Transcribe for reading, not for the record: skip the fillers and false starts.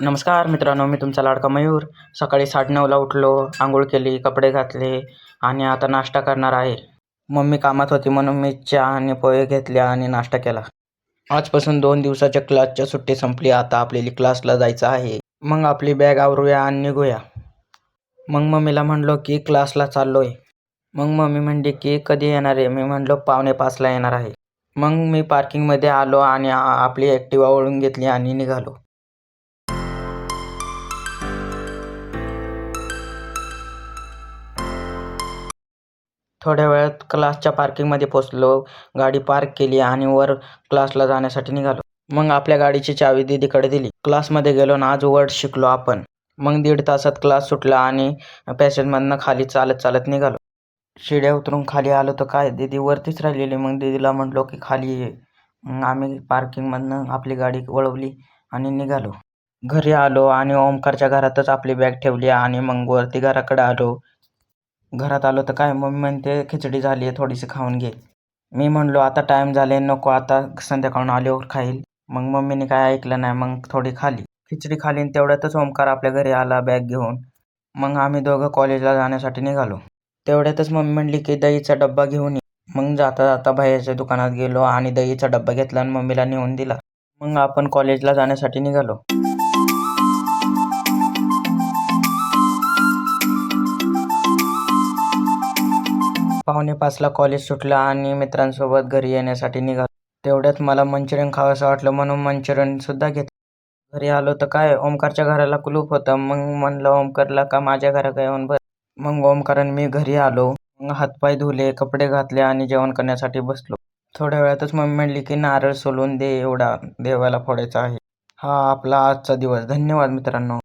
नमस्कार मित्रांनो, मी तुमचा लाडका मयूर. सकाळी 9:30ला उठलो, अंघोळ केली, कपडे घातले आणि आता नाश्ता करणार आहे. मम्मी कामात होती म्हणून मी चहा आणि पोहे घेतले आणि नाश्ता केला. आजपासून 2 दिवसाच्या क्लासची सुट्टी संपली. आता आपल्याला क्लासला जायचं आहे. मग आपली बॅग आवरूया आणि निघूया. मग मम्मीला म्हणलो की क्लासला चाललोय. मग मम्मी म्हणली की कधी येणार आहे? मी म्हणलो 4:45ला येणार आहे. मग मी पार्किंगमध्ये आलो आणि आपली ॲक्टिवा ओढून घेतली आणि निघालो. थोड्या वेळात क्लासच्या पार्किंगमध्ये पोचलो. गाडी पार्क केली आणि वर क्लासला जाण्यासाठी निघालो. मग आपल्या गाडीची चावी दीदीकडे दिली. क्लासमध्ये गेलो आणि आज वर्ड शिकलो आपण. मग 1.5 तासात क्लास सुटला आणि पॅसेजमधनं खाली चालत चालत निघालो. शिड्या उतरून खाली आलो तर काय, दीदी वरतीच राहिलेली. मग दीदीला म्हटलो की खाली ये. मग आम्ही पार्किंगमधनं आपली गाडी वळवली आणि निघालो. घरी आलो आणि ओमकारच्या घरातच आपली बॅग ठेवली आणि मग वरती घराकडे आलो. घरात आलो तर काय, मम्मी म्हणते खिचडी झाली आहे, थोडीशी खाऊन घे. मी म्हणलो आता टाईम झाले, नको, आता संध्याकाळून आल्यावर खाईल. मग मम्मीने काय ऐकलं नाही, मग थोडी खाली. खिचडी खाली आणि तेवढ्यातच ओमकार आपल्या घरी आला बॅग घेऊन. मग आम्ही दोघं कॉलेजला जाण्यासाठी निघालो. तेवढ्यातच मम्मी म्हणली की दहीचा डब्बा घेऊन ये. मग जाता जाता बाहेरच्या दुकानात गेलो आणि दहीचा डब्बा घेतला आणि मम्मीला नेऊन दिला. मग आपण कॉलेजला जाण्यासाठी निघालो. 4:45ला कॉलेज सुटलं आणि मित्रांसोबत घरी येण्यासाठी निघालो. तेवढ्यात मला मंचुरियन खावंसं वाटलं म्हणून मंचुरियनसुद्धा घेतलं. घरी आलो तर काय, ओमकारच्या घराला कुलूप होतं. मग म्हणलं ओमकारला का माझ्या घरात येऊन बस. मग ओमकार आणि मी घरी आलो. मग हातपाय धुले, कपडे घातले आणि जेवण करण्यासाठी बसलो. थोड्या वेळातच मम्मी म्हणली की नारळ सोलून दे, एवढा देवाला फोडायचा आहे. हा आपला आजचा दिवस. धन्यवाद मित्रांनो.